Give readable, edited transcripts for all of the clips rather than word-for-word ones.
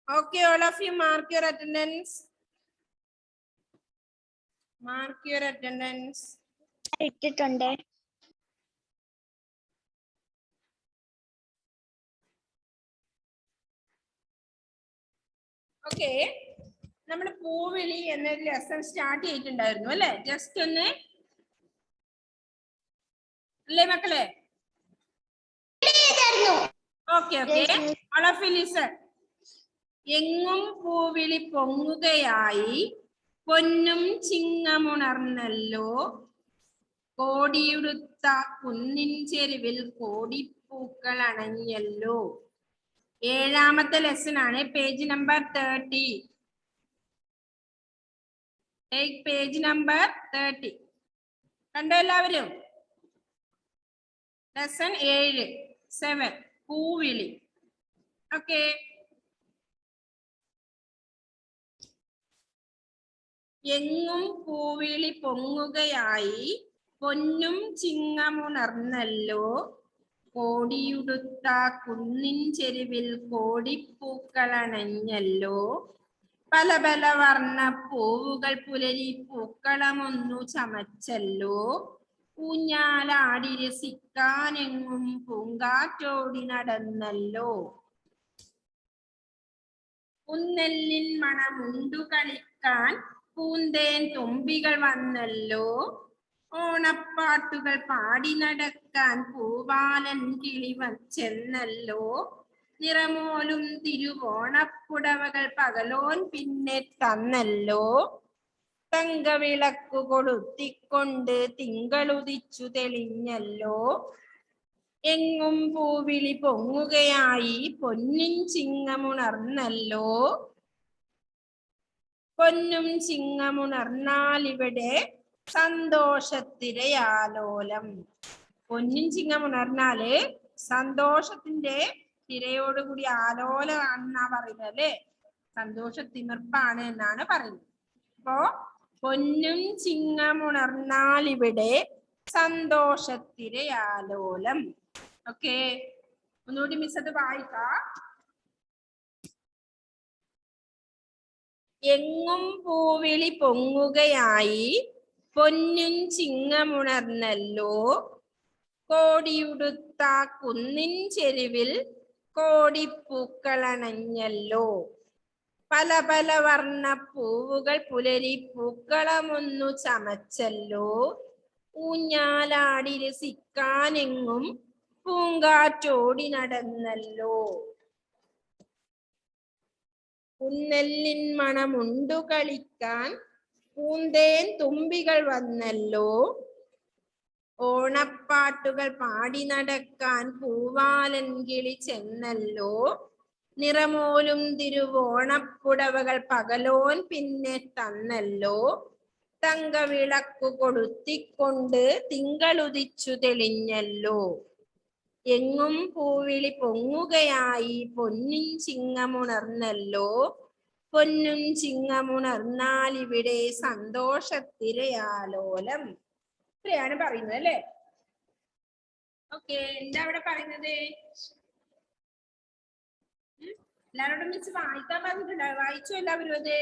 Okay, all of you mark your attendance. Mark your attendance. ഇട്ടിട്ടുണ്ട്. Okay, നമ്മൾ പൂവിളി എന്നൊരു lesson start ചെയ്തിട്ടുണ്ടായിരുന്നു അല്ലെ? ജസ്റ്റ് ഒന്ന് അല്ലേ മക്കളെ? Okay okay, all of you listen. എങ്ങും പൂവിളി പൊങ്ങുകയായി പൊന്നും ചിങ്ങമുണർന്നല്ലോ, കോടിയുടുത്ത കുന്നിൻ ചെരുവിൽ കോടിപ്പൂക്കൾ അണഞ്ഞല്ലോ. ഏഴാമത്തെ ലെസൺ ആണ്, പേജ് നമ്പർ 30. പേജ് നമ്പർ 30 കണ്ടോ എല്ലാവരും? ലെസൺ 7 പൂവിളി. ഓക്കെ, എങ്ങും പൂവിളി പൊങ്ങുകയായി പൊന്നും ചിങ്ങമുണർന്നല്ലോ, കോടിയുടുത്ത കുന്നിൻ ചെരുവിൽ കോടിപ്പൂക്കളണഞ്ഞല്ലോ. പല പല വർണ്ണ പൂവുകൾ പുലരി പൂക്കളമൊന്നു ചമച്ചല്ലോ, ഊഞ്ഞാലാടി രസിക്കാനെങ്ങും പൂങ്കാറ്റോടി നടന്നല്ലോ. പുന്നെല്ലിൻ മണമുണ്ടു കളിക്കാൻ പൂന്തേൻ തുമ്പികൾ വന്നല്ലോ, ഓണപ്പാട്ടുകൾ പാടി നടക്കാൻ പൂവാലൻ കിളി വച്ചെന്നല്ലോ. നിറമോലും തിരുവോണപ്പുടവകൾ പകലോൻ പിന്നെ തന്നല്ലോ, തങ്കവിളക്കു കൊളുത്തിക്കൊണ്ട് തിങ്കളുദിച്ചു തെളിഞ്ഞല്ലോ. എങ്ങും പൂവിളി പൊങ്ങുകയായി പൊന്നിൻ ചിങ്ങമുണർന്നല്ലോ, പൊന്നും ചിങ്ങമുണർന്നാലിവിടെ സന്തോഷത്തിരയാലോലം. പൊന്നിൻ ചിങ്ങമുണർന്നാല് സന്തോഷത്തിന്റെ തിരയോടുകൂടി ആലോലമാണെന്നാ പറയുന്നത് അല്ലെ? സന്തോഷത്തിമിർപ്പാണ് എന്നാണ് പറയുന്നത്. അപ്പോ പൊന്നും ചിങ്ങമുണർന്നാലിവിടെ സന്തോഷത്തിരയാലോലം. ഓക്കെ, ഒന്നുകൂടി മിസ് അത് വായിക്കാം. എങ്ങും പൂവിളി പൊങ്ങുകയായി പൊന്നും ചിങ്ങമുണർന്നല്ലോ, കോടിയുടുത്ത കുന്നിൻ ചെരുവിൽ കോടിപ്പൂക്കളണഞ്ഞല്ലോ. പല പല വർണ്ണ പൂവുകൾ പുലരി പൂക്കളമൊന്നു ചമച്ചല്ലോ, ഊഞ്ഞാലാടി രസിക്കാനെങ്ങും പൂങ്കാറ്റോടി നടന്നല്ലോ. പുന്നെല്ലിൻ മണമുണ്ടു കളിക്കാൻ പൂന്തേൻ തുമ്പികൾ വന്നല്ലോ, ഓണപ്പാട്ടുകൾ പാടി നടക്കാൻ പൂവാലൻ കിളി ചെന്നല്ലോ. നിറമോലും തിരുവോണപ്പുടവകൾ പകലോൻ പിന്നെ തന്നല്ലോ, തങ്കവിളക്കു കൊളുത്തിക്കൊണ്ട് തിങ്കളുദിച്ചു തെളിഞ്ഞല്ലോ. എങ്ങും പൂവിളി പൊങ്ങുകയായി പൊന്നിൻ ചിങ്ങമുണർന്നല്ലോ, പൊന്നും ചിങ്ങമുണർന്നാലിവിടെ സന്തോഷത്തിരയാലോലം. ഇത്രയാണ് പറയുന്നത് അല്ലെ? ഓക്കെ, എന്താ അവിടെ പറയുന്നത്? എല്ലാവരോടും മിസ് വായിക്കാൻ പറഞ്ഞിട്ടുണ്ടോ? വായിച്ചോ എല്ലാവരും അത്?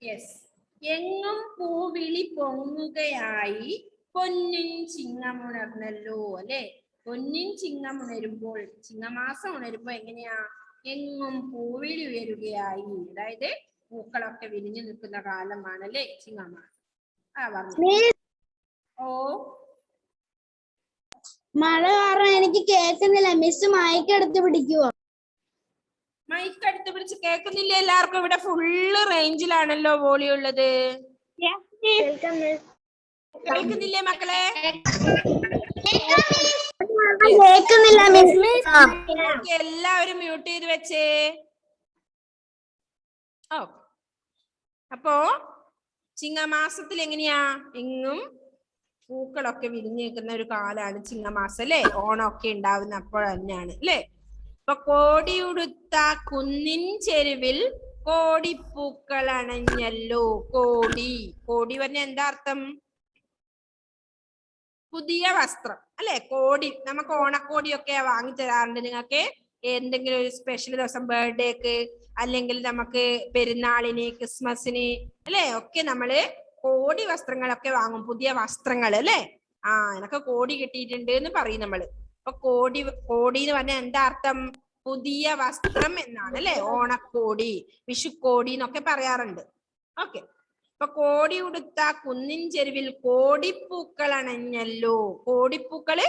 യെസ്. എങ്ങും പൂവിളി പൊങ്ങുകയായി പൊന്നിൻ ചിങ്ങമുണർന്നല്ലോ അല്ലെ? പൊന്നിൻ ചിങ്ങമുണരുമ്പോൾ, ചിങ്ങമാസം ഉണരുമ്പോ എങ്ങനെയാ? എങ്ങും പൂവിളി ഉയരുകയായി, അതായത് പൂക്കളൊക്കെ വിരിഞ്ഞു നിൽക്കുന്ന കാലമാണ് അല്ലെ ചിങ്ങമാസം. ഓ, മഴ കാരണം എനിക്ക് കേൾക്കുന്നില്ല, മിസ് മൈക്ക് എടുത്ത് പിടിക്കുവോ? മൈക്ക് എടുത്ത് പിടിച്ച് കേൾക്കുന്നില്ല? എല്ലാവർക്കും ഇവിടെ ഫുള്ള് റേഞ്ചിലാണല്ലോ വോളിയം ഉള്ളത്. കേൾക്കുന്നില്ലേ മക്കളെ? കേൾക്കുന്നില്ല മിസ്. എല്ലാവരും മ്യൂട്ട് ചെയ്ത് വെച്ചേ. ഓ, അപ്പോ ചിങ്ങമാസത്തിൽ എങ്ങനെയാ? എങ്ങും പൂക്കളൊക്കെ വിരിഞ്ഞു നിൽക്കുന്ന ഒരു കാലാണ് ചിങ്ങമാസം അല്ലെ? ഓണമൊക്കെ ഉണ്ടാവുന്ന അപ്പോൾ തന്നെയാണ് അല്ലെ? അപ്പൊ കോടിയുടുത്ത കുന്നിൻ ചെരുവിൽ കോടിപ്പൂക്കൾ അണഞ്ഞല്ലോ. കോടി, കോടി പറഞ്ഞ എന്താ അർത്ഥം? പുതിയ വസ്ത്രം അല്ലെ? കോടി, നമുക്ക് ഓണക്കോടിയൊക്കെ വാങ്ങി തരാറുണ്ട് നിങ്ങൾക്ക്. എന്തെങ്കിലും ഒരു സ്പെഷ്യൽ ദിവസം, ബർത്ത്ഡേക്ക്, അല്ലെങ്കിൽ നമുക്ക് പെരുന്നാളിന്, ക്രിസ്മസിന് അല്ലെ ഒക്കെ നമ്മള് കോടി വസ്ത്രങ്ങളൊക്കെ വാങ്ങും, പുതിയ വസ്ത്രങ്ങൾ അല്ലെ. എനക്ക് കോടി കിട്ടിയിട്ടുണ്ട് എന്ന് പറയും നമ്മള്. അപ്പൊ കോടി എന്ന് പറഞ്ഞാൽ എന്താ അർത്ഥം? പുതിയ വസ്ത്രം എന്നാണ് അല്ലെ. ഓണക്കോടി, വിഷുക്കോടി എന്നൊക്കെ പറയാറുണ്ട്. ഓക്കെ. അപ്പൊ കോടി ഉടുത്ത കുന്നിൻ ചെരുവിൽ കോടിപ്പൂക്കൾ അണഞ്ഞല്ലോ. കോടിപ്പൂക്കള്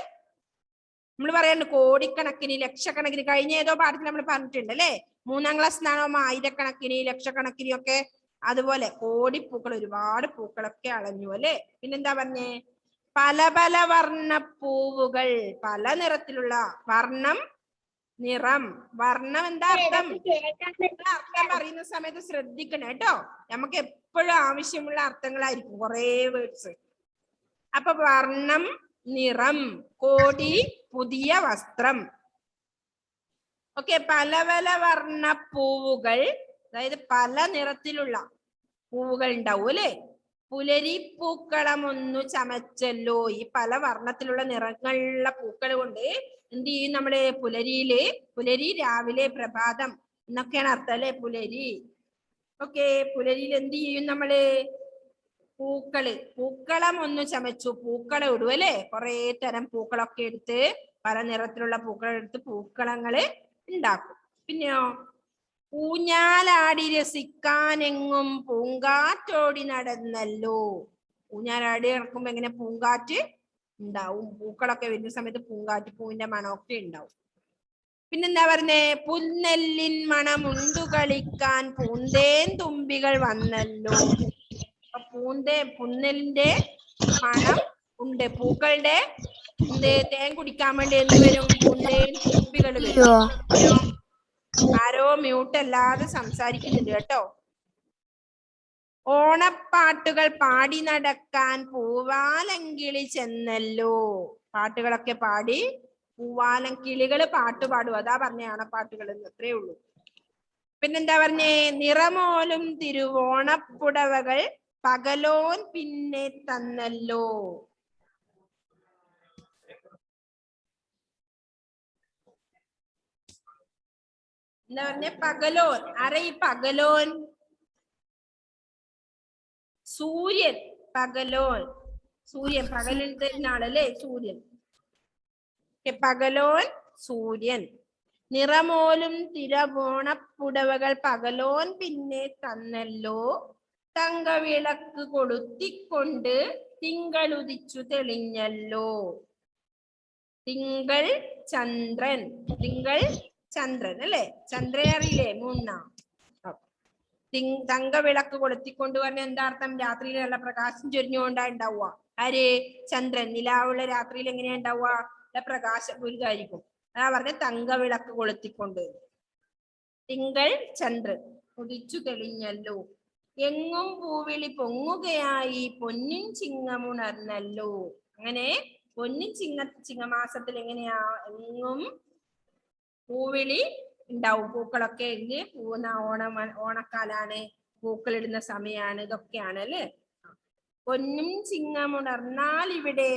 നമ്മൾ പറയാറുണ്ട്, കോടിക്കണക്കിന്, ലക്ഷക്കണക്കിന്. കഴിഞ്ഞ ഏതോ പാഠത്തിൽ നമ്മൾ പറഞ്ഞിട്ടുണ്ട് അല്ലെ. 3ാം ക്ലാസ് നിന്നാണോ ആയിരക്കണക്കിന്, ലക്ഷക്കണക്കിന് ഒക്കെ. അതുപോലെ കോടിപ്പൂക്കൾ, ഒരുപാട് പൂക്കളൊക്കെ അളഞ്ഞു അല്ലെ. പിന്നെന്താ പറഞ്ഞേ? പല പല വർണ്ണപ്പൂവുകൾ, പല നിറത്തിലുള്ള. വർണ്ണം, നിറം. വർണ്ണം എന്താ അർത്ഥം? അർത്ഥം പറയുന്ന സമയത്ത് ശ്രദ്ധിക്കണം കേട്ടോ. നമുക്ക് എപ്പോഴും ആവശ്യമുള്ള അർത്ഥങ്ങളായിരിക്കും കുറെ വേർഡ്സ്. അപ്പൊ വർണ്ണം, നിറം, കോടി, പുതിയ വസ്ത്രം. ഓക്കെ. പല പല വർണ്ണപ്പൂവുകൾ, അതായത് പല നിറത്തിലുള്ള പൂവുകൾ ഉണ്ടാവും അല്ലെ. പുലരി പൂക്കളമൊന്നു ചമച്ചല്ലോ. ഈ പല വർണ്ണത്തിലുള്ള നിറങ്ങളുള്ള പൂക്കൾ കൊണ്ട് എന്ത് ചെയ്യും നമ്മള്? പുലരി രാവിലെ, പ്രഭാതം എന്നൊക്കെയാണ് അർത്ഥം അല്ലെ. പുലരി. ഓക്കെ. പുലരിയിൽ എന്ത് ചെയ്യും നമ്മള്? പൂക്കളം ഒന്ന് ചമച്ചു. പൂക്കളെ ഇടും അല്ലെ. കുറെ തരം പൂക്കളൊക്കെ എടുത്ത്, പല നിറത്തിലുള്ള പൂക്കൾ എടുത്ത് പൂക്കളങ്ങള് ഉണ്ടാക്കും. പിന്നെയോ, ഊഞ്ഞാലാടി രസിക്കാനെങ്ങും പൂങ്കാറ്റോടി നടന്നല്ലോ. ഊഞ്ഞാലാടി നടക്കുമ്പോ എങ്ങനെ? പൂങ്കാറ്റ് ഉണ്ടാവും. പൂക്കളൊക്കെ വരുന്ന സമയത്ത് പൂങ്കാറ്റ്, പൂവിന്റെ മണമൊക്കെ ഉണ്ടാവും. പിന്നെന്താ പറഞ്ഞേ? പുൽനെല്ലിൻ മണമുണ്ടു കളിക്കാൻ പൂന്തേൻ തുമ്പികൾ വന്നല്ലോ. പുന്നെല്ലിന്റെ മണം ഉണ്ട്. പൂക്കളുടെ തേൻ കുടിക്കാൻ വേണ്ടി എന്ത് വരും? പൂന്തേൻ തുമ്പികൾ വരും. ആരോ മ്യൂട്ട് അല്ലാതെ സംസാരിക്കുന്നുണ്ട് കേട്ടോ. ഓണപ്പാട്ടുകൾ പാടി നടക്കാൻ പൂവാലങ്കിളി ചെന്നല്ലോ. പാട്ടുകളൊക്കെ പാടി പൂവാലം കിളികള് പാട്ട് പാടും. അതാ പറഞ്ഞ ഓണപ്പാട്ടുകൾ എന്ന്. അത്രേ ഉള്ളൂ. പിന്നെന്താ പറഞ്ഞേ? നിറമോലും തിരുവോണപ്പുടവകൾ പകലോൻ പിന്നെ തന്നല്ലോ. എന്താ പറഞ്ഞ? പകലോൻ. ആരാ ഈ പകലോൻ? സൂര്യൻ. പകലോൻ സൂര്യൻ. പകലിൽ തരുന്നാളല്ലേ സൂര്യൻ. പകലോൻ സൂര്യൻ. നിറമോലും തിരുവോണപ്പുടവകൾ പകലോൻ പിന്നെ തന്നല്ലോ. തങ്കവിളക്ക് കൊളുത്തിക്കൊണ്ട് തിങ്കളുദിച്ചു തെളിഞ്ഞല്ലോ. തിങ്കൾ ചന്ദ്രൻ. തിങ്കൾ ചന്ദ്രൻ അല്ലെ. ചന്ദ്രൻ അറിയില്ലേ? 3. തങ്കവിളക്ക് കൊളുത്തിക്കൊണ്ട് പറഞ്ഞ എന്താ അർത്ഥം? രാത്രിയിൽ നല്ല പ്രകാശം ചൊരിഞ്ഞുകൊണ്ടാ ഉണ്ടാവുക. ആര്? ചന്ദ്രൻ. നിലാവുള്ള രാത്രിയിൽ എങ്ങനെയാ ഉണ്ടാവുക? നല്ല പ്രകാശം പുരിതായിരിക്കും. അതാ പറഞ്ഞ തങ്കവിളക്ക് കൊളുത്തിക്കൊണ്ട്. തിങ്കൾ ചന്ദ്രൻ ഉദിച്ചു തെളിഞ്ഞല്ലോ. എങ്ങും പൂവിളി പൊങ്ങുകയായി പൊന്നിൻ ചിങ്ങമുണർന്നല്ലോ. അങ്ങനെ പൊന്നിൻ ചിങ്ങമാസത്തിൽ എങ്ങനെയാ? എങ്ങും പൂവിളി ഉണ്ടാവും. പൂക്കളൊക്കെ ഇന്ന് പൂവുന്ന ഓണക്കാലാണ്, പൂക്കളിടുന്ന സമയമാണ്, ഇതൊക്കെയാണ് അല്ലേ. പൊന്നും ചിങ്ങമുണർന്നാൽ ഇവിടെ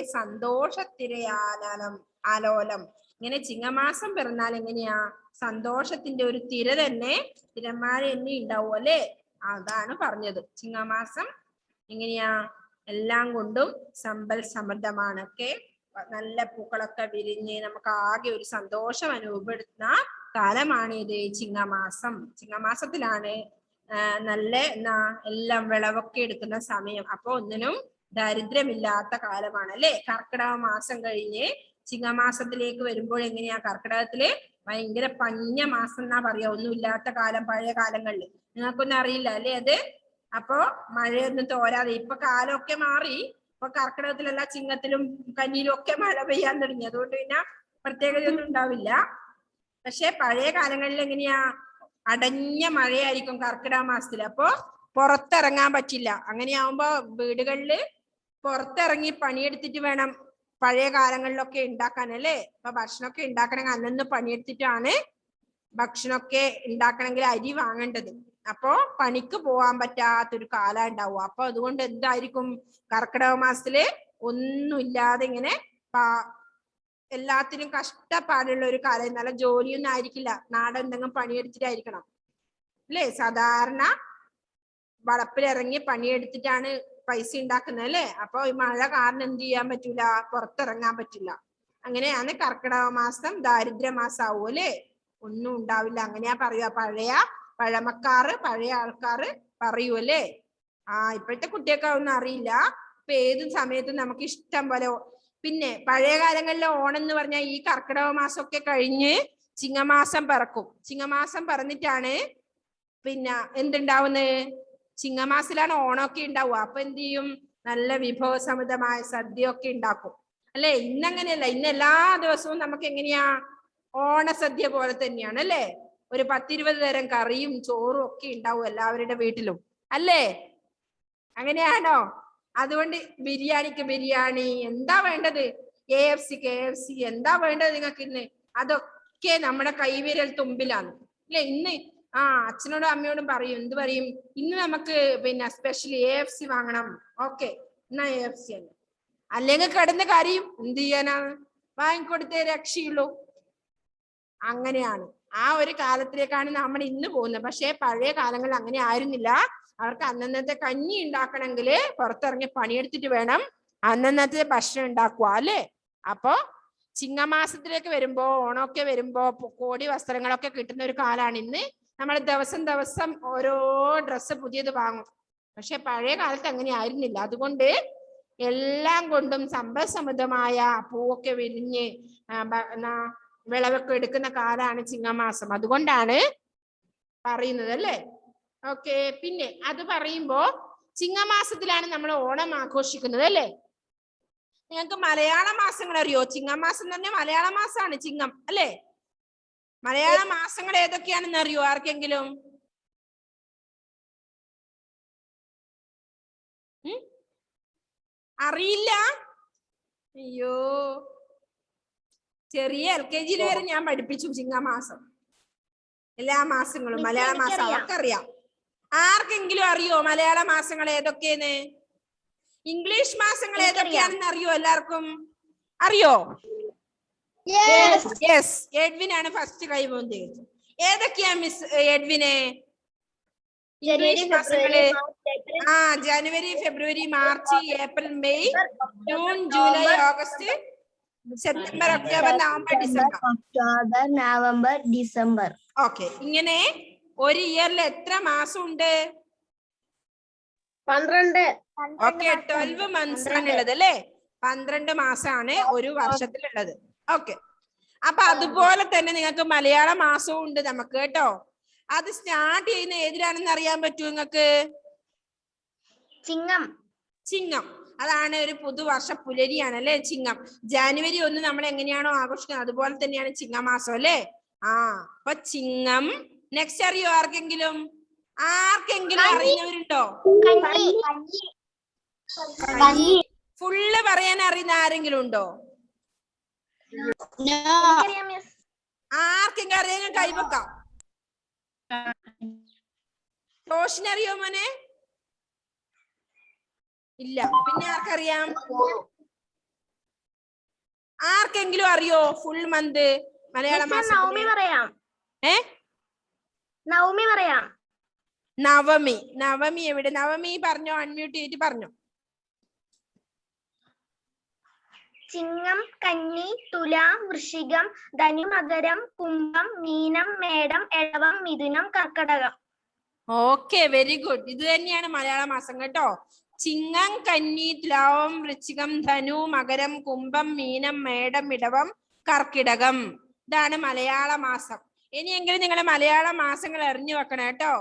ആലോലം. ഇങ്ങനെ ചിങ്ങമാസം പിറന്നാൽ എങ്ങനെയാ? സന്തോഷത്തിന്റെ ഒരു തിര തന്നെ, തിരമാല തന്നെ ഉണ്ടാവും അല്ലെ. അതാണ് പറഞ്ഞത്. ചിങ്ങമാസം എങ്ങനെയാ? എല്ലാം കൊണ്ടും സമ്പൽ സമൃദ്ധമാണ്. ഒക്കെ നല്ല പൂക്കളൊക്കെ വിരിഞ്ഞ് നമുക്ക് ആകെ ഒരു സന്തോഷം അനുഭവപ്പെടുത്തുന്ന കാലമാണ് ഇത്, ചിങ്ങമാസം. ചിങ്ങമാസത്തിലാണ് നല്ല എല്ലാം വിളവൊക്കെ എടുക്കുന്ന സമയം. അപ്പൊ ഒന്നിനും ദാരിദ്ര്യമില്ലാത്ത കാലമാണ് അല്ലെ. കർക്കിടക മാസം കഴിഞ്ഞ് ചിങ്ങമാസത്തിലേക്ക് വരുമ്പോൾ എങ്ങനെയാ? കർക്കിടകത്തില് ഭയങ്കര പഞ്ഞ മാസം എന്നാ പറയാ. ഒന്നുമില്ലാത്ത കാലം പഴയ കാലങ്ങളിൽ. നിങ്ങൾക്കൊന്നും അറിയില്ല അല്ലെ അത്. അപ്പൊ മഴയൊന്നും തോരാതെ ഇപ്പൊ കാലമൊക്കെ മാറി. ഇപ്പൊ കർക്കിടകത്തിലല്ല, ചിങ്ങത്തിലും കന്നിയിലും ഒക്കെ മഴ പെയ്യാൻ തുടങ്ങി. അതുകൊണ്ട് പിന്നെ പ്രത്യേകതയൊന്നും ഉണ്ടാവില്ല. പക്ഷെ പഴയ കാലങ്ങളിൽ എങ്ങനെയാ? അടഞ്ഞ മഴയായിരിക്കും കർക്കിടക മാസത്തിൽ. അപ്പൊ പുറത്തിറങ്ങാൻ പറ്റില്ല. അങ്ങനെയാവുമ്പോ വീടുകളില് പുറത്തിറങ്ങി പണിയെടുത്തിട്ട് വേണം പഴയ കാലങ്ങളിലൊക്കെ ഉണ്ടാക്കാൻ അല്ലേ. അപ്പൊ ഭക്ഷണമൊക്കെ ഉണ്ടാക്കണമെങ്കിൽ അന്നൊന്ന് പണിയെടുത്തിട്ടാണ് ഭക്ഷണമൊക്കെ ഉണ്ടാക്കണമെങ്കിൽ അരി വാങ്ങേണ്ടത്. അപ്പോ പണിക്ക് പോവാൻ പറ്റാത്തൊരു കാലം ഉണ്ടാവും. അപ്പൊ അതുകൊണ്ട് എന്തായിരിക്കും? കർക്കിടക മാസത്തില് ഒന്നുമില്ലാതെ ഇങ്ങനെ എല്ലാത്തിനും കഷ്ടപ്പാടുള്ള ഒരു കാലം. നല്ല ജോലിയൊന്നും ആയിരിക്കില്ല, നാട് എന്തെങ്കിലും പണിയെടുത്തിട്ടായിരിക്കണം അല്ലേ. സാധാരണ വളപ്പിലിറങ്ങി പണിയെടുത്തിട്ടാണ് പൈസ ഉണ്ടാക്കുന്നത് അല്ലേ. അപ്പൊ ഈ മഴ കാരണം എന്ത് ചെയ്യാൻ പറ്റൂല, പുറത്തിറങ്ങാൻ പറ്റില്ല. അങ്ങനെയാണ് കർക്കിടക മാസം ദാരിദ്ര്യ മാസം ആവും അല്ലേ. ഒന്നും ഉണ്ടാവില്ല അങ്ങനെയാ പറയുക പഴമക്കാര് പഴയ ആൾക്കാര് പറയൂ അല്ലേ. ഇപ്പോഴത്തെ കുട്ടിയൊക്കെ ഒന്നും അറിയില്ല. ഇപ്പൊ ഏത് സമയത്തും നമുക്ക് ഇഷ്ടം പോലെ. പിന്നെ പഴയ കാലങ്ങളിലെ ഓണം എന്ന് പറഞ്ഞാൽ ഈ കർക്കിടക മാസം ഒക്കെ കഴിഞ്ഞ് ചിങ്ങമാസം പിറക്കും. ചിങ്ങമാസം പിറന്നിട്ടാണ് പിന്നെ എന്തുണ്ടാവുന്നത്, ചിങ്ങമാസത്തിലാണ് ഓണമൊക്കെ ഉണ്ടാവുക. അപ്പൊ എന്ത് ചെയ്യും, നല്ല വിഭവസമൃദ്ധമായ സദ്യ ഒക്കെ ഉണ്ടാക്കും അല്ലെ. ഇന്നങ്ങനെയല്ല, ഇന്ന് എല്ലാ ദിവസവും നമുക്ക് എങ്ങനെയാ, ഓണസദ്യ പോലെ തന്നെയാണ് അല്ലേ. ഒരു 10-20 തരം കറിയും ചോറും ഒക്കെ ഉണ്ടാവും എല്ലാവരുടെ വീട്ടിലും അല്ലേ. അങ്ങനെയാണോ? അതുകൊണ്ട് ബിരിയാണിക്ക് ബിരിയാണി, എന്താ വേണ്ടത്, KFC എന്താ വേണ്ടത് നിങ്ങൾക്ക് ഇന്ന്, അതൊക്കെ നമ്മുടെ കൈവിരൽ തുമ്പിലാണ് അല്ലെ. ഇന്ന് അച്ഛനോടും അമ്മയോടും പറയും, എന്ത് പറയും, ഇന്ന് നമുക്ക് പിന്നെ സ്പെഷ്യൽ AFC വാങ്ങണം. ഓക്കെ, എന്നാ AFC ആണ്. അല്ലെങ്കിൽ കിടന്ന് കരയും, എന്ത് ചെയ്യാനാണ്, വാങ്ങിക്കൊടുത്തേ രക്ഷയുള്ളൂ. അങ്ങനെയാണ്, ആ ഒരു കാലത്തിലേക്കാണ് നമ്മൾ ഇന്ന് പോകുന്നത്. പക്ഷെ പഴയ കാലങ്ങളിൽ അങ്ങനെ ആയിരുന്നില്ല. അവർക്ക് അന്നന്നത്തെ കഞ്ഞി ഉണ്ടാക്കണമെങ്കിൽ പുറത്തിറങ്ങി പണിയെടുത്തിട്ട് വേണം അന്നന്നത്തെ ഭക്ഷണം ഉണ്ടാക്കുക അല്ലേ. അപ്പൊ ചിങ്ങമാസത്തിലേക്ക് വരുമ്പോ, ഓണമൊക്കെ വരുമ്പോ കോടി വസ്ത്രങ്ങളൊക്കെ കിട്ടുന്ന ഒരു കാലാണ് ഇന്ന്. നമ്മൾ ദിവസം ഓരോ ഡ്രസ്സ് പുതിയത് വാങ്ങും. പക്ഷെ പഴയ കാലത്ത് അങ്ങനെ ആയിരുന്നില്ല. അതുകൊണ്ട് എല്ലാം കൊണ്ടും സമ്പദ്സമൃദ്ധമായ പൂവൊക്കെ വിരിഞ്ഞ് വിളവൊക്കെ എടുക്കുന്ന കാലാണ് ചിങ്ങമാസം. അതുകൊണ്ടാണ് പറയുന്നത് അല്ലേ. ഓക്കെ, പിന്നെ അത് പറയുമ്പോ ചിങ്ങമാസത്തിലാണ് നമ്മൾ ഓണം ആഘോഷിക്കുന്നത് അല്ലേ. നിങ്ങൾക്ക് മലയാള മാസങ്ങൾ അറിയോ? ചിങ്ങമാസം തന്നെ മലയാള മാസമാണ് ചിങ്ങം അല്ലേ. മലയാള മാസങ്ങൾ ഏതൊക്കെയാണെന്ന് അറിയോ ആർക്കെങ്കിലും? അറിയില്ല? അയ്യോ, ചെറിയ LKG വരെ ഞാൻ പഠിപ്പിച്ചു ചിങ്ങമാസം. എല്ലാ മാസങ്ങളും മലയാള മാസം അവർക്കറിയാം. ആർക്കെങ്കിലും അറിയോ മലയാള മാസങ്ങൾ ഏതൊക്കെയെന്ന്? ഇംഗ്ലീഷ് മാസങ്ങൾ ഏതൊക്കെയാണെന്ന് അറിയോ? എല്ലാവർക്കും അറിയോ? യെസ്, എഡ്വിൻ ആണ് ഫസ്റ്റ് കൈമോന്തി. ഏതൊക്കെയാ മിസ് എഡ്വിനെ? ഇംഗ്ലീഷ് മാസങ്ങള് January, February, March, April, May, June, July, August, September, October, November, December. Okay, ഇങ്ങനെ ഒരു ഇയറിൽ എത്ര മാസം ഉണ്ട്? 12. ഓക്കെ, 12 months ആണുള്ളത് അല്ലേ. 12 മാസമാണ് ഒരു വർഷത്തിലുള്ളത്. ഓക്കെ, അപ്പൊ അതുപോലെ തന്നെ നിങ്ങൾക്ക് മലയാള മാസവും ഉണ്ട് നമുക്ക് കേട്ടോ. അത് സ്റ്റാർട്ട് ചെയ്യുന്ന ഏതിലാണെന്ന് അറിയാൻ പറ്റുമോ നിങ്ങൾക്ക്? ചിങ്ങം. അതാണ് ഒരു പുതുവർഷ പുലരിയാണ് അല്ലെ ചിങ്ങം. ജനുവരി 1 നമ്മൾ എങ്ങനെയാണോ ആഘോഷിക്കുന്നത് അതുപോലെ തന്നെയാണ് ചിങ്ങമാസം അല്ലേ. അപ്പൊ ചിങ്ങം. നെക്സ്റ്റ് അറിയോ ആർക്കെങ്കിലും? അറിയുന്നവരുണ്ടോ? ഫുള്ള് പറയാൻ അറിയുന്ന ആരെങ്കിലും ഉണ്ടോ? ആർക്കെങ്കിലും അറിയാൻ കൈവക്കാം. റോഷനറിയോ മോനെ? ഇല്ല. പിന്നെ ആർക്കറിയാം? ആർക്കെങ്കിലും അറിയോ ഫുൾ മന്ത് മലയാള മാസം? നവമി എവിടെ? നവമി പറഞ്ഞോ, അൺമ്യൂട്ട് ചെയ്തിട്ട് പറഞ്ഞോ. ചിങ്ങം, കന്നി, തുലാം, വൃശ്ചികം, ധനു, മകരം, കുംഭം, മീനം, മേടം, എടവം, മിഥുനം, കർക്കടകം. Okay, very good. ഇത് തന്നെയാണ് മലയാള മാസം കേട്ടോ. ചിങ്ങം, കന്നി, തുലാം, വൃശ്ചികം, ധനു, മകരം, കുംഭം, മീനം, മേടം, ഇടവം, കർക്കിടകം. ഇതാണ് മലയാള മാസം. ഇനിയെങ്കിലും നിങ്ങൾ മലയാള മാസങ്ങൾ അറിഞ്ഞു വെക്കണം കേട്ടോ.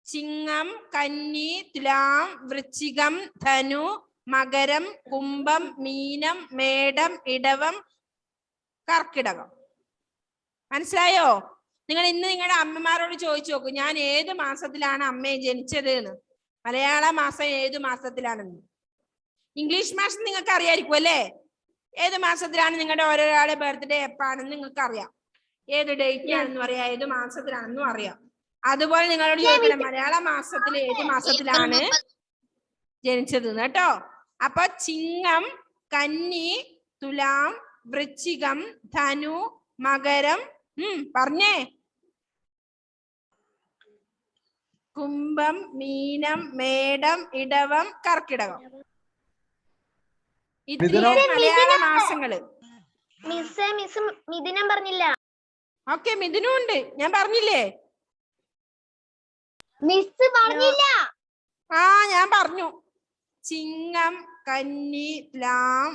ചിങ്ങം, കന്നി, തുലാം, വൃശ്ചികം, ധനു, മകരം, കുംഭം, മീനം, മേടം, ഇടവം, കർക്കിടകം. മനസ്സിലായോ? നിങ്ങൾ ഇന്ന് നിങ്ങളുടെ അമ്മമാരോട് ചോദിച്ചു നോക്കൂ, ഞാൻ ഏത് മാസത്തിലാണ് അമ്മയെ ജനിച്ചത് എന്ന്. മലയാള മാസം ഏത് മാസത്തിലാണെന്ന്. ഇംഗ്ലീഷ് മാസം നിങ്ങൾക്ക് അറിയായിരിക്കും അല്ലേ. ഏത് മാസത്തിലാണ് നിങ്ങളുടെ ഓരോരാളുടെ ബർത്ത്ഡേ എപ്പാണെന്ന് നിങ്ങൾക്ക് അറിയാം. ഏത് ഡേറ്റ് ആണെന്ന് അറിയാം, ഏത് മാസത്തിലാണെന്നും അറിയാം. അതുപോലെ നിങ്ങളോട് ചോദിക്കണം മലയാള മാസത്തിൽ ഏത് മാസത്തിലാണ് ജനിച്ചത് കേട്ടോ. അപ്പൊ ചിങ്ങം, കന്നി, തുലാം, വൃശ്ചികം, ധനു, മകരം, പറഞ്ഞേ, കുംഭം, മീനം, മേടം, ഇടവം, കർക്കിടകം. ഇത്രയും മലയാള മാസങ്ങള്. മിഥുനം പറഞ്ഞില്ല. ഓക്കെ, മിഥുനും ഉണ്ട്, ഞാൻ പറഞ്ഞില്ലേ? മിസ് പറഞ്ഞില്ല. ഞാൻ പറഞ്ഞു. ചിങ്ങം, കന്നി, തുലാം,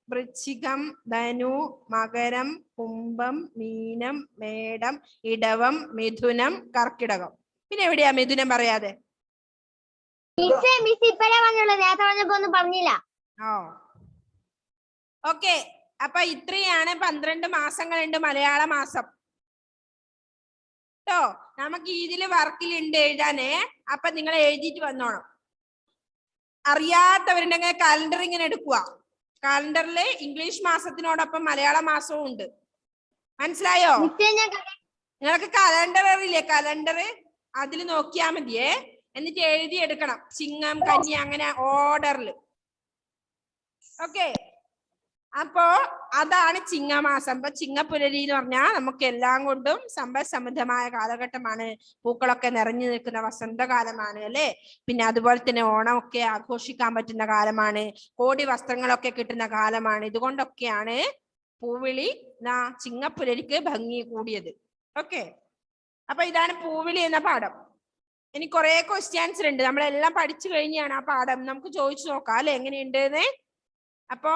വൃശ്ചികം, ധനു, മകരം, കുംഭം, മീനം, മേടം, ഇടവം, മിഥുനം, കർക്കിടകം. പിന്നെ എവിടെയാ മിഥുനം പറയാതെ? മിസ് ഇപ്പഴേ പറഞ്ഞുള്ളൂ, നേരത്തെ പറഞ്ഞപ്പോ ഒന്നും പറഞ്ഞില്ല. ഓക്കെ, അപ്പൊ ഇത്രയാണ് 12 മാസങ്ങളുണ്ട് മലയാള മാസം കേട്ടോ. നമുക്ക് ഇതില് വർക്കിലുണ്ട് എഴുതാനേ. അപ്പൊ നിങ്ങൾ എഴുതിയിട്ട് വന്നോണം. അറിയാത്തവരുണ്ടെങ്കിൽ കാലണ്ടർ ഇങ്ങനെ എടുക്കുക. കാലണ്ടറിൽ ഇംഗ്ലീഷ് മാസത്തിനോടൊപ്പം മലയാള മാസവും ഉണ്ട്. മനസ്സിലായോ? നിങ്ങൾക്ക് കലണ്ടർ അറിയില്ലേ? കലണ്ടർ അതിൽ നോക്കിയാ മതിയേ. എന്നിട്ട് എഴുതി എടുക്കണം. ചിങ്ങം, കന്നി, അങ്ങനെ ഓർഡറിൽ. ഓക്കെ, അപ്പോ അതാണ് ചിങ്ങമാസം. ഇപ്പൊ ചിങ്ങപ്പുലരി എന്ന് പറഞ്ഞാൽ നമുക്ക് എല്ലാം കൊണ്ടും സമ്പദ് സമൃദ്ധമായ കാലഘട്ടമാണ്. പൂക്കളൊക്കെ നിറഞ്ഞു നിൽക്കുന്ന വസന്തകാലമാണ് അല്ലെ. പിന്നെ അതുപോലെ തന്നെ ഓണമൊക്കെ ആഘോഷിക്കാൻ പറ്റുന്ന കാലമാണ്. കോടി വസ്ത്രങ്ങളൊക്കെ കിട്ടുന്ന കാലമാണ്. ഇതുകൊണ്ടൊക്കെയാണ് പൂവിളി ചിങ്ങപ്പുലരിക്ക് ഭംഗി കൂടിയത്. ഓക്കെ, അപ്പൊ ഇതാണ് പൂവിളി എന്ന പാഠം. ഇനി കുറെ ക്വസ്റ്റ്യൻസ് ഉണ്ട്. നമ്മളെല്ലാം പഠിച്ചു കഴിഞ്ഞാണ് ആ പാഠം. നമുക്ക് ചോദിച്ചു നോക്കാം അല്ലെ എങ്ങനെയുണ്ട്. അപ്പോ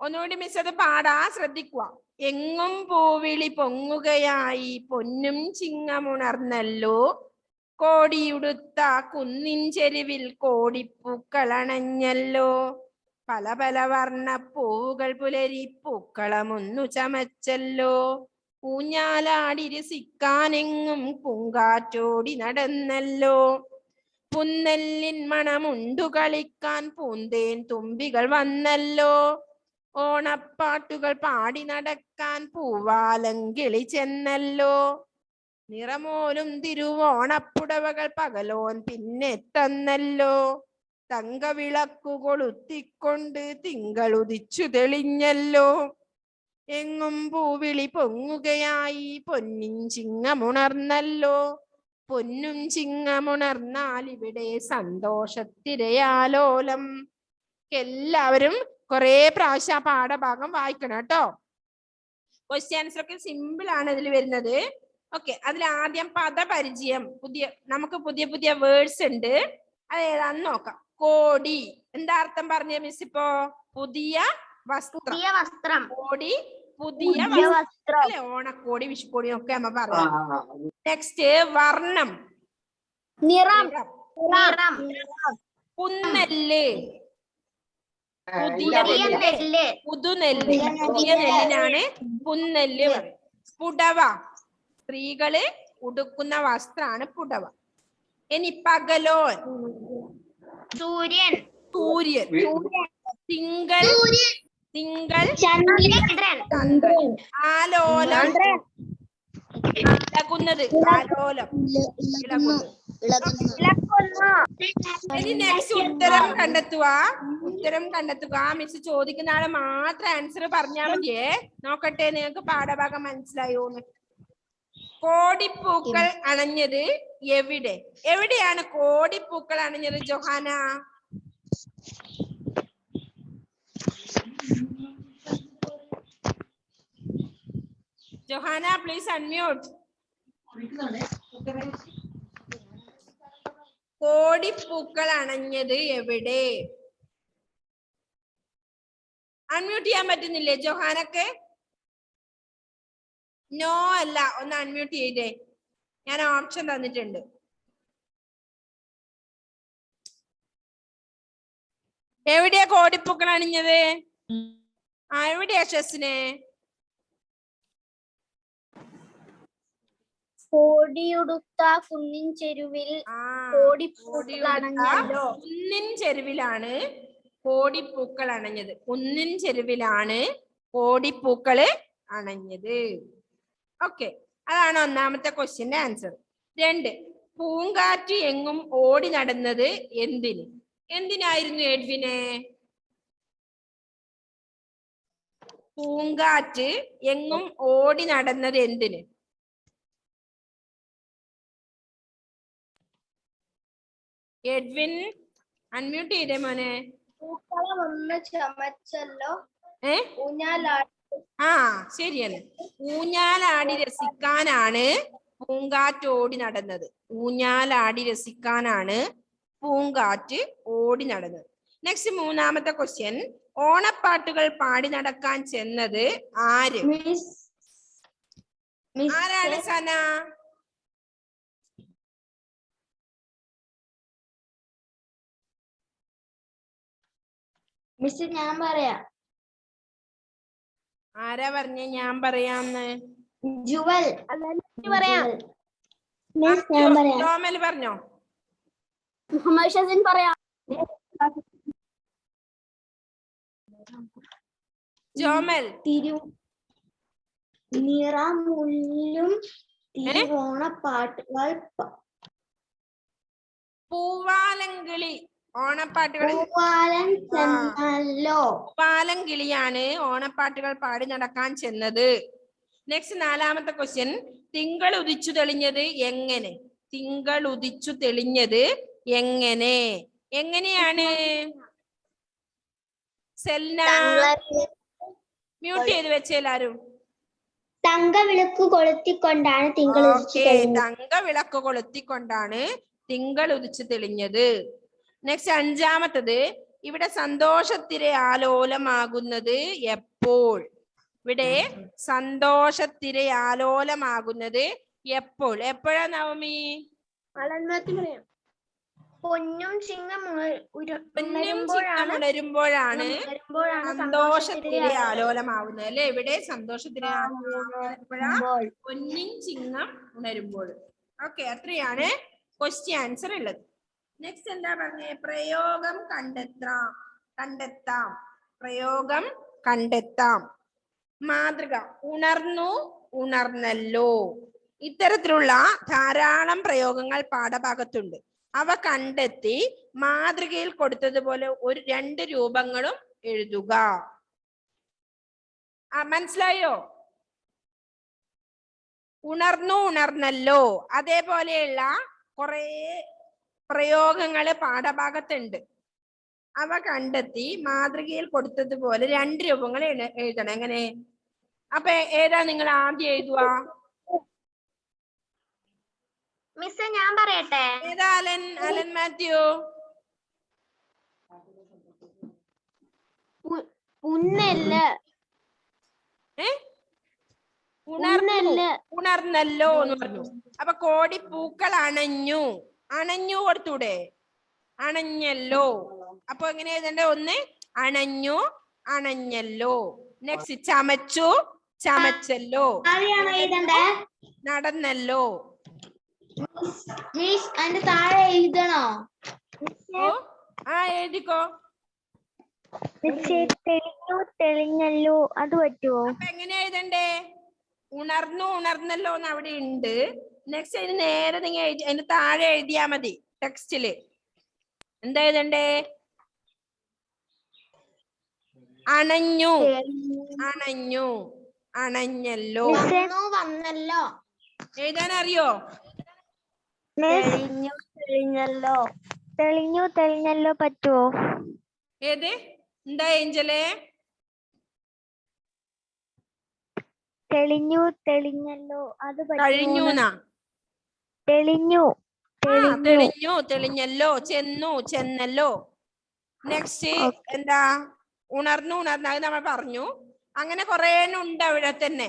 ഒന്നുകൂടി മിസ് അത് പാടാ, ശ്രദ്ധിക്കുക. എങ്ങും പൂവിളി പൊങ്ങുകയായി പൊന്നും ചിങ്ങമുണർന്നല്ലോ, കോടിയുടുത്ത കുന്നിൻ ചെരുവിൽ കോടിപ്പൂക്കളണഞ്ഞല്ലോ, പല പല വർണ്ണ പൂവുകൾ പുലരി പൂക്കളമൊന്നു ചമച്ചല്ലോ, ഊഞ്ഞാലാടിരസിക്കാനെങ്ങും പൂങ്കാറ്റോടി നടന്നല്ലോ, പുന്നെല്ലിൻ മണമുണ്ടു കളിക്കാൻ പൂന്തേൻ തുമ്പികൾ വന്നല്ലോ, ഓണപ്പാട്ടുകൾ പാടി നടക്കാൻ പൂവാലങ്കിളി ചെന്നല്ലോ, നിറമോലും തിരുവോണപ്പുടവകൾ പകലോൻ പിന്നെ തന്നല്ലോ, തങ്കവിളക്കു കൊളുത്തിക്കൊണ്ട് തിങ്കളുദിച്ചു തെളിഞ്ഞല്ലോ, എങ്ങും പൂവിളി പൊങ്ങുകയായി പൊന്നിൻ ചിങ്ങമുണർന്നല്ലോ, പൊന്നും ചിങ്ങമുണർന്നാൽ ഇവിടെ സന്തോഷത്തിരയാലോലം. എല്ലാവരും കുറെ പ്രാവശ്യം ആ പാഠഭാഗം വായിക്കണം കേട്ടോ. ക്വസ്റ്റ്യൻസ് ഒക്കെ സിമ്പിൾ ആണ് ഇതിൽ വരുന്നത്. ഓക്കെ, അതിൽ ആദ്യം പദപരിചയം. നമുക്ക് പുതിയ പുതിയ വേർഡ്സ് ഉണ്ട്. അത് ഏതാന്ന് നോക്കാം. കോടി എന്താ അർത്ഥം പറഞ്ഞ മിസ്? ഇപ്പോ പുതിയ വസ്ത്രം. കോടി പുതിയ വസ്ത്രം അല്ലെ. ഓണക്കോടി, വിഷുക്കോടി ഒക്കെ നമ്മ പറയാം. നെക്സ്റ്റ് വർണ്ണം, നിറം. പുന്നെല്ല്, പുതിയ നെല്ല്, പുതുനെല്ല്. പുതിയ നെല്ലിനാണ് പുന്നെല്ല്. പുടവ, സ്ത്രീകള് ഉടുക്കുന്ന വസ്ത്രാണ് പുടവ. ഇനി പകലോൻ, സൂര്യൻ. സൂര്യൻ. തിങ്കൾ, തിങ്കൾ, ചന്ദ്രൻ. ആലോലം, ഇളകുന്നത്. ആലോലം, ഇളകുന്നത്. ഇനി നെക്സ്റ്റ് ഉത്തരം കണ്ടെത്തുക. ഉത്തരം കണ്ടെത്തുക. മിസ് ചോദിക്കുന്ന ആളെ മാത്രം ആൻസർ പറഞ്ഞാൽ മതിയേ. നോക്കട്ടെ നിങ്ങൾക്ക് പാഠഭാഗം മനസ്സിലായോന്ന്. കോടിപ്പൂക്കൾ അണഞ്ഞത് എവിടെ? എവിടെയാണ് കോടിപ്പൂക്കൾ അണഞ്ഞത് ജൊഹാന? Johanna please unmute. കോടിപ്പൂക്കൾ അണഞ്ഞത് എവിടെ? അൺമ്യൂട്ട് ചെയ്യാൻ പറ്റുന്നില്ലേ ജൊഹാനക്ക്? നോ അല്ല, ഒന്ന് അൺമ്യൂട്ട് ചെയ്തേ. ഞാൻ ഓപ്ഷൻ തന്നിട്ടുണ്ട്. എവിടെയാ കോടിപ്പൂക്കൾ അണിഞ്ഞത്? എവിടെയാ ഷെസിനെ? കോടിയുടുത്ത കുന്നിൻ ചെരുവിൽ കോടിപ്പൂക്കളണഞ്ഞല്ലോ. കുന്നിൻ ചെരുവിലാണ് കോടിപ്പൂക്കൾ അണഞ്ഞത്. കുന്നിൻ ചെരുവിലാണ് കോടിപ്പൂക്കള് അണഞ്ഞത്. ഓക്കെ, അതാണ് ഒന്നാമത്തെ ക്വസ്റ്റ്യന്റെ ആൻസർ. 2, പൂങ്കാറ്റ് എങ്ങും ഓടി നടന്നത് എന്തിന്? എന്തിനായിരുന്നു എഡ്വിനെ? പൂങ്കാറ്റ് എങ്ങും ഓടി നടന്നത് എന്തിന്? എഡ്വിൻ അൺമ്യൂട്ട് ചെയ്തേ മോനെ. പൂക്കളം ചമച്ചല്ലോ. ഊഞ്ഞാലാടി. ആ ശരിയാണ്. ഊഞ്ഞാലാടി രസിക്കാനാണ് പൂങ്കാറ്റ് ഓടി നടന്നത്. ഊഞ്ഞാലാടി രസിക്കാനാണ് പൂങ്കാറ്റ് ഓടി നടന്നത്. നെക്സ്റ്റ് മൂന്നാമത്തെ ക്വസ്റ്റ്യൻ. ഓണപ്പാട്ടുകൾ പാടി നടക്കാൻ ചെന്നത് ആര്? ആരാണ് സന? മിസ് ഞാൻ പറയാം. ആരാ പറഞ്ഞ ഞാൻ പറയാന്ന്? ജുവൽ. പറയാം. ജോമൽ പറഞ്ഞോ. മുഹമ്മദ് ഷസിൻ പറയാം. ജോമൽ. നിറമുള്ളും തിരുവോണപ്പാട്ടുകൾ. പൂവാലങ്കിളി ഓണപ്പാട്ടുകൾ. പൂവാലങ്കിളിയാണ് ഓണപ്പാട്ടുകൾ പാടി നടക്കാൻ ചെന്നത്. നെക്സ്റ്റ് നാലാമത്തെ ക്വസ്റ്റ്യൻ. തിങ്കൾ ഉദിച്ചു തെളിഞ്ഞത് എങ്ങനെ? തിങ്കൾ ഉദിച്ചു തെളിഞ്ഞത് എങ്ങനെ? എങ്ങനെയാണ്? സെൽന മ്യൂട്ട് ചെയ്ത് വെച്ചെല്ലാരും. തങ്കവിളക്ക് കൊളുത്തിക്കൊണ്ടാണ് തിങ്കൾ തങ്കവിളക്ക് കൊളുത്തിക്കൊണ്ടാണ് തിങ്കൾ ഉദിച്ചു തെളിഞ്ഞത്. നെക്സ്റ്റ് അഞ്ചാമത്തത്. ഇവിടെ സന്തോഷത്തിരെ ആലോലമാകുന്നത് എപ്പോൾ? ഇവിടെ സന്തോഷത്തിരെ ആലോലമാകുന്നത് എപ്പോൾ? എപ്പോഴാ നവമി? പൊന്നും ചിങ്ങം ഉണരുമ്പോഴാണ് സന്തോഷത്തിരെ ആലോലമാവുന്നത് അല്ലെ? ഇവിടെ സന്തോഷത്തിരെ എപ്പോഴാ? പൊന്നിൻ ചിങ്ങം ഉണരുമ്പോൾ. ഓക്കെ, അത്രയാണ് ക്വസ്റ്റ്യൻ ആൻസർ ഉള്ളത്. നെക്സ്റ്റ് എന്താ പറഞ്ഞേ? പ്രയോഗം കണ്ടെത്താം. പ്രയോഗം കണ്ടെത്താം. മാതൃക. ഉണർന്നു, ഉണർന്നല്ലോ. ഇത്തരത്തിലുള്ള ധാരാളം പ്രയോഗങ്ങൾ പാഠഭാഗത്തുണ്ട്. അവ കണ്ടെത്തി മാതൃകയിൽ കൊടുത്തതുപോലെ രണ്ട് രൂപങ്ങളും എഴുതുക. മനസ്സിലായോ? ഉണർന്നു, ഉണർന്നല്ലോ. അതേപോലെയുള്ള കുറെ പ്രയോഗങ്ങള് പാഠഭാഗത്തുണ്ട്. അവ കണ്ടെത്തി മാതൃകയിൽ കൊടുത്തതുപോലെ രണ്ട് രൂപങ്ങൾ എഴുതണം. എങ്ങനെ? അപ്പൊ ഏതാ നിങ്ങൾ ആദ്യം എഴുതുക? മിസ് ഞാൻ പറയട്ടെ. ഏതാ? അലൻ മാത്യു. ഉണർന്നല്ലോ എന്ന് പറഞ്ഞു. അപ്പൊ കോടിപ്പൂക്കൾ അണഞ്ഞു. അണഞ്ഞു കൊടുത്തൂടെ? അണഞ്ഞല്ലോ. അപ്പൊ എങ്ങനെ എഴുതണ്ടേ? ഒന്ന് അണഞ്ഞു, അണഞ്ഞല്ലോ. നെക്സ്റ്റ് ചമച്ചു, ചമച്ചല്ലോ. നടന്നല്ലോ. അതിന്റെ താഴെ എഴുതണോ? ആ എഴുതിക്കോ. തെളിഞ്ഞു, തെളിഞ്ഞല്ലോ. അത് പറ്റുമോ? അപ്പൊ എങ്ങനെ എഴുതണ്ടേ? ഉണർന്നു, ഉണർന്നല്ലോ എന്ന് അവിടെ ഉണ്ട്. നെക്സ്റ്റ് അതിന് നേരെ നിങ്ങൾ അതിന് താഴെ എഴുതിയാ മതി. ടെക്സ്റ്റില് എന്താ എഴുതണ്ടേ? അണഞ്ഞു, അണഞ്ഞു, അണഞ്ഞല്ലോ. വന്നല്ലോ. എഴുതാൻ അറിയോ? തെളിഞ്ഞു, തെളിഞ്ഞല്ലോ. തെളിഞ്ഞു, തെളിഞ്ഞല്ലോ പറ്റുമോ? ഏത്? എന്താ ഏഞ്ചലേ? തെളിഞ്ഞു, തെളിഞ്ഞല്ലോ. അത് കഴിഞ്ഞു. തെളിഞ്ഞു, തെളിഞ്ഞു, തെളിഞ്ഞല്ലോ. ചെന്നു, ചെന്നല്ലോ. നെക്സ്റ്റ് എന്താ? ഉണർന്നു, ഉണർന്നു. അത് നമ്മൾ പറഞ്ഞു. അങ്ങനെ കുറെ ഉണ്ട് അവിടെ തന്നെ.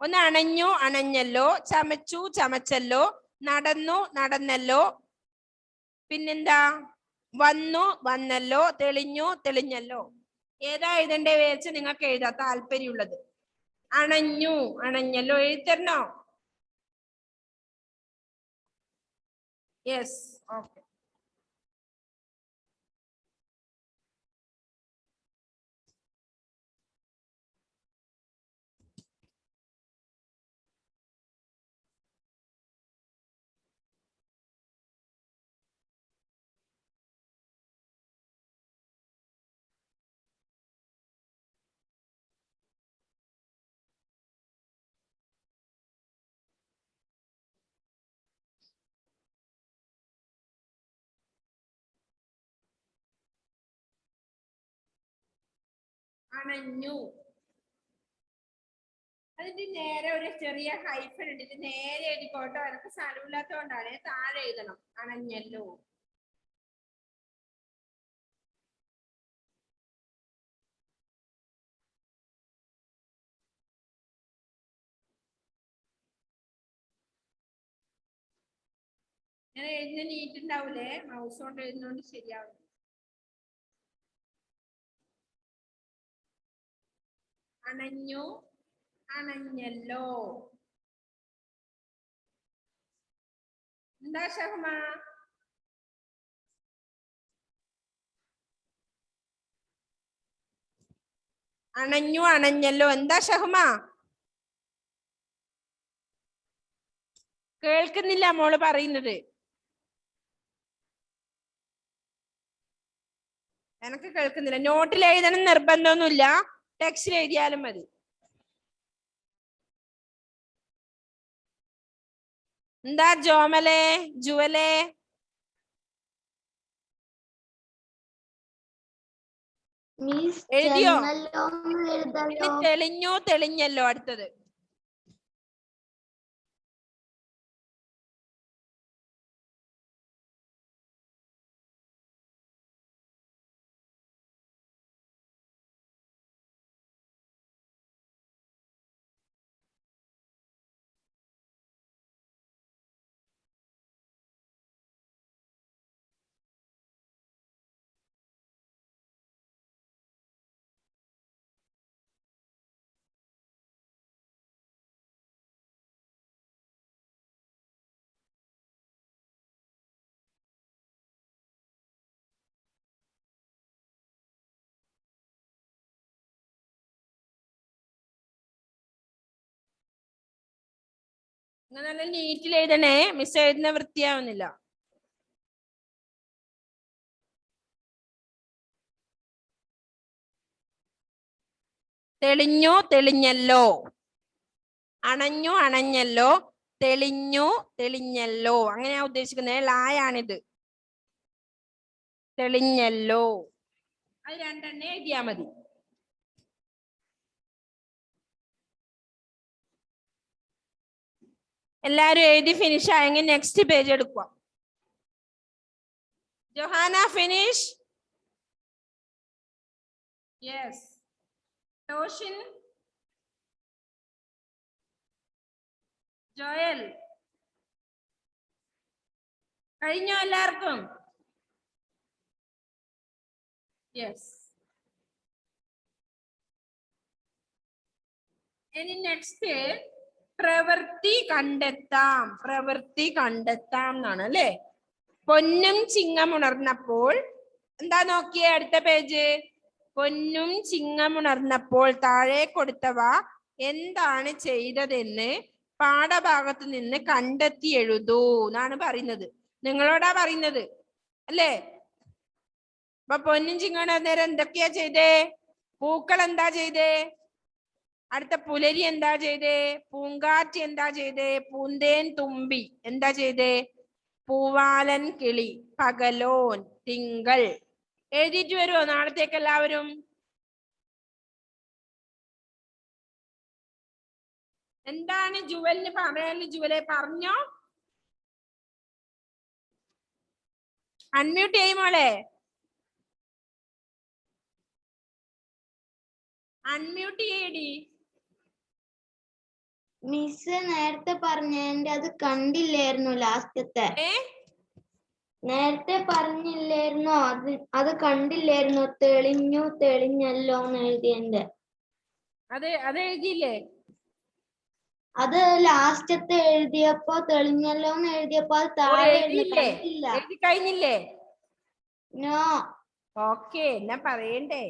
ഒന്ന് അണഞ്ഞു, അണഞ്ഞല്ലോ. ചമച്ചു, ചമച്ചല്ലോ. നടന്നു, നടന്നല്ലോ. പിന്നെന്താ? വന്നു, വന്നല്ലോ. തെളിഞ്ഞു, തെളിഞ്ഞല്ലോ. ഏതാ എഴുതണ്ടേ വെച്ച് നിങ്ങൾക്ക് എഴുതാ താല്പര്യമുള്ളത്. അണഞ്ഞു, അണഞ്ഞല്ലോ എഴുതരണോ? Yes, okay. അണഞ്ഞു. അതിന്റെ നേരെ ഒരു ചെറിയ ഹൈഫൻ ഉണ്ട്. ഇത് നേരെ എഴുതിക്കോട്ടോ, എനിക്ക് സ്ഥലമില്ലാത്തോണ്ടാണ്. താഴെ എഴുതണം അണഞ്ഞല്ലോ. ഞാൻ എഴുതുന്ന നീറ്റുണ്ടാവൂലേ, മൗസ് കൊണ്ട് എഴുതുന്നോണ്ട് ശരിയാവും. അണഞ്ഞു, അണഞ്ഞല്ലോ. എന്താ ഷഹ്മ? അണഞ്ഞു, അണഞ്ഞല്ലോ. എന്താ ഷഹ്മ? കേൾക്കുന്നില്ല മോള് പറയുന്നത്. എനക്ക് കേൾക്കുന്നില്ല. നോട്ടിൽ എഴുതണം നിർബന്ധമൊന്നുമില്ല, ടെക്സ്റ്റിൽ എഴുതിയാലും മതി. എന്താ ജോമലെ, ജുവലെ? എഴുതിയോ? ഇനി തെളിഞ്ഞു, തെളിഞ്ഞല്ലോ അടുത്തത്. നിങ്ങൾ നല്ല നീറ്റിൽ എഴുതണേ, മിസ് എഴുതുന്ന വൃത്തിയാവുന്നില്ല. തെളിഞ്ഞു, തെളിഞ്ഞല്ലോ. അണഞ്ഞു, അണഞ്ഞല്ലോ. തെളിഞ്ഞു, തെളിഞ്ഞല്ലോ. അങ്ങനെയാ ഉദ്ദേശിക്കുന്നത്. ലായാണിത്. തെളിഞ്ഞല്ലോ. അത് രണ്ടെണ്ണേ എഴുതിയാ മതി. എല്ലാരും എഴുതി ഫിനിഷ് ആയെങ്കിൽ നെക്സ്റ്റ് പേജ് എടുക്കുക. Johanna finish? Yes. Toshin? Joel? കഴിഞ്ഞോ എല്ലാവർക്കും? യെസ്. ഇനി നെക്സ്റ്റ് പ്രവൃത്തി കണ്ടെത്താം. പ്രവൃത്തി കണ്ടെത്താം എന്നാണ് അല്ലേ? പൊന്നും ചിങ്ങമുണർന്നപ്പോൾ. എന്താ നോക്കിയേ അടുത്ത പേജ്? പൊന്നും ചിങ്ങമുണർന്നപ്പോൾ താഴെ കൊടുത്തവ എന്താണ് ചെയ്തതെന്ന് പാഠഭാഗത്ത് നിന്ന് കണ്ടെത്തി എഴുതൂ എന്നാണ് പറയുന്നത്. നിങ്ങളോടാ പറയുന്നത് അല്ലേ? അപ്പൊ പൊന്നും ചിങ്ങമുണർന്നേരം എന്തൊക്കെയാ ചെയ്തേ? പൂക്കൾ എന്താ ചെയ്തേ? അടുത്ത പുലരി എന്താ ചെയ്തേ? പൂങ്കാറ്റ് എന്താ ചെയ്തേ? പൂന്തേൻ തുമ്പി എന്താ ചെയ്തേ? പൂവാലൻ കിളി, പകലോൻ, തിങ്കൾ. എഴുതിയിട്ട് വരുമോ നാളത്തേക്ക് എല്ലാവരും? എന്താണ് ജുവലിന് പറയാൻ? ജുവലെ പറഞ്ഞോ? അൺമ്യൂട്ട് ചെയ്യുമോളെ, അൺമ്യൂട്ട് ചെയ്യടി. മിസ് നേരത്തെ പറഞ്ഞതിന്റെ അത് കണ്ടില്ലായിരുന്നു. ലാസ്റ്റത്തെ നേരത്തെ പറഞ്ഞില്ലായിരുന്നോ? അത് കണ്ടില്ലായിരുന്നു. തെളിഞ്ഞു, തെളിഞ്ഞല്ലോ എന്ന് എഴുതിയതിന്റെ. അത് എഴുതിയില്ലേ? അത് ലാസ്റ്റത്തെ എഴുതിയപ്പോ തെളിഞ്ഞല്ലോ എന്ന് എഴുതിയപ്പോ അത് താഴെ എഴുതി കഴിഞ്ഞില്ലേ? നോ. ഓക്കെ, എന്നാ പറയണ്ടേ?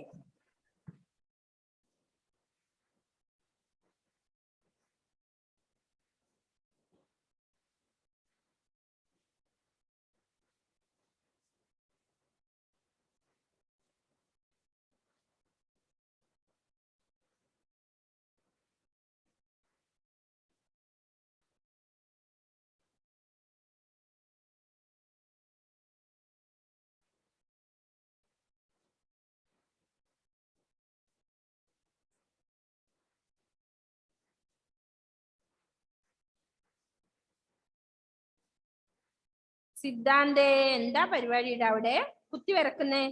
സിദ്ധാന്തേ എന്താ പരിപാടിയുടെ അവിടെ കുത്തി വരക്കുന്നേ?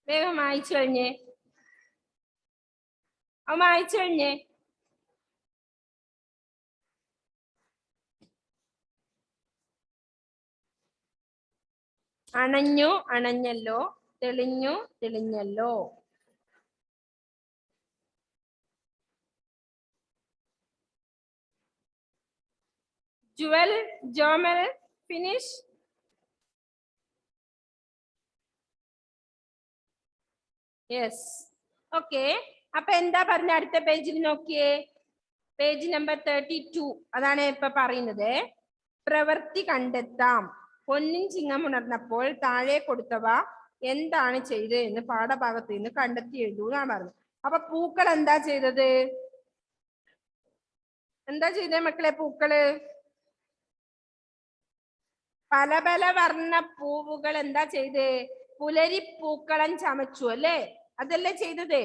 വേഗം വായിച്ചു കഴിഞ്ഞേ. അവൻ വായിച്ചു കഴിഞ്ഞേ. അണഞ്ഞു അണഞ്ഞല്ലോ, തെളിഞ്ഞു തെളിഞ്ഞല്ലോ. Jewel, Jomal, finish. Yes, okay. അപ്പൊ എന്താ പറഞ്ഞ അടുത്ത പേജിൽ നോക്കിയേ, പേജ് നമ്പർ 32. അതാണ് ഇപ്പൊ പറയുന്നത്. പ്രവൃത്തി കണ്ടെത്താം. പൊന്നിൻ ചിങ്ങം ഉണർന്നപ്പോൾ താഴെ കൊടുത്തവ എന്താണ് ചെയ്തത് എന്ന് പാഠഭാഗത്ത് നിന്ന് കണ്ടെത്തി എഴുതൂ എന്നാണ് പറഞ്ഞത്. അപ്പൊ പൂക്കൾ എന്താ ചെയ്തത്? എന്താ ചെയ്തേ മക്കളെ പൂക്കള്? പല പല വർണ്ണ പൂവുകൾ എന്താ ചെയ്തേ? പുലരി പൂക്കളം ചമച്ചു അല്ലേ? അതല്ലേ ചെയ്തത്?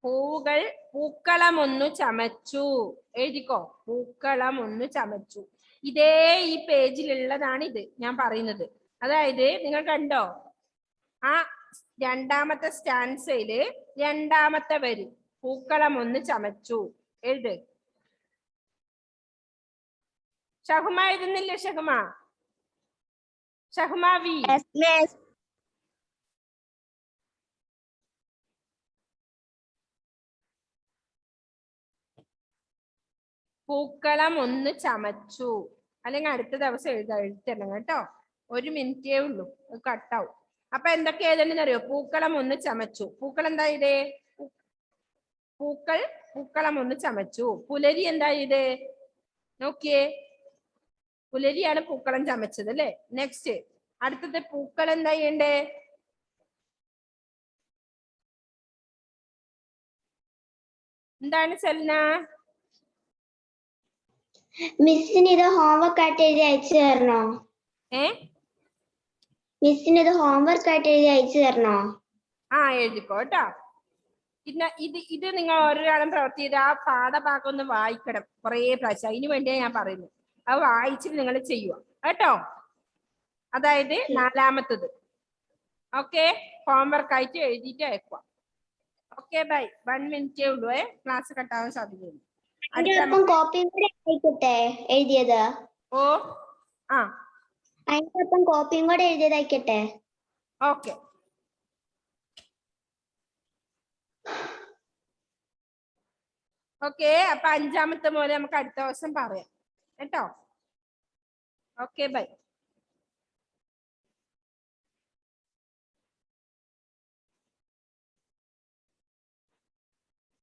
പൂവുകൾ പൂക്കളം ഒന്ന് ചമച്ചു. എഴുതിക്കോ, പൂക്കളം ഒന്ന് ചമച്ചു. ഇതേ ഈ പേജിലുള്ളതാണ് ഇത് ഞാൻ പറയുന്നത്. അതായത് നിങ്ങൾ കണ്ടോ, ആ രണ്ടാമത്തെ സ്റ്റാൻസയില് രണ്ടാമത്തെ വരി പൂക്കളം ഒന്ന് ചമച്ചു. എഴുത്. ഷഹുമ എഴുതുന്നില്ലേ? ഷഹുമ വി. പൂക്കളം ഒന്ന് ചമച്ചു. അല്ലെങ്കിൽ അടുത്ത ദിവസം എഴുതണം കേട്ടോ. 1 മിനിറ്റേ ഉള്ളൂ, കട്ടാവും. അപ്പൊ എന്തൊക്കെ എഴുതണ്ടെന്നറിയോ? പൂക്കളം ഒന്ന് ചമച്ചു. പൂക്കൾ എന്താ ഇതേ? പൂക്കളം ഒന്ന് ചമച്ചു. പുലരി എന്താ ഇത്? നോക്കിയേ, പുലരിയാണ് പൂക്കളം ചമച്ചത് അല്ലേ? നെക്സ്റ്റ് അടുത്തത് പൂക്കൾ എന്താ ചെയ്യണ്ടേ? എന്താണ് സെൽന? മിസ്സിന് ഇത് ഹോംവർക്ക് ആയിട്ട് എഴുതി അയച്ചു തരണോ? മിസ്സിന് ഇത് ഹോംവർക്ക് ആയിട്ട് എഴുതി അയച്ചു തരണോ? എഴുതിക്കോ കേട്ടോ. ഇത് നിങ്ങൾ ഒരാളും പ്രവൃത്തി ചെയ്ത് ആ പാഠഭാഗം ഒന്ന് വായിക്കണം കുറേ പ്രാവശ്യം. അതിന് വേണ്ടിയാ ഞാൻ പറയുന്നത്. അത് വായിച്ചിട്ട് നിങ്ങൾ ചെയ്യുക കേട്ടോ. അതായത് 4ാമത്തത്. ഓക്കെ, ഹോംവർക്ക് ആയിട്ട് എഴുതിയിട്ട് അയക്കുക. Okay, by. 1 മിനിറ്റേ ഉള്ളൂ. ക്ലാസ് കട്ടാവാൻ സാധ്യതയുണ്ട്. കോപ്പിയും കൂടെ അയക്കട്ടെ എഴുതിയത്? അതിനൊപ്പം കോപ്പിയും കൂടെ എഴുതിയത് അയക്കട്ടെ? ഓക്കെ. ഓക്കെ, അപ്പൊ 5ാമത്തെ പോലെ നമുക്ക് അടുത്ത ദിവസം പറയാം കേട്ടോ. Okay, by.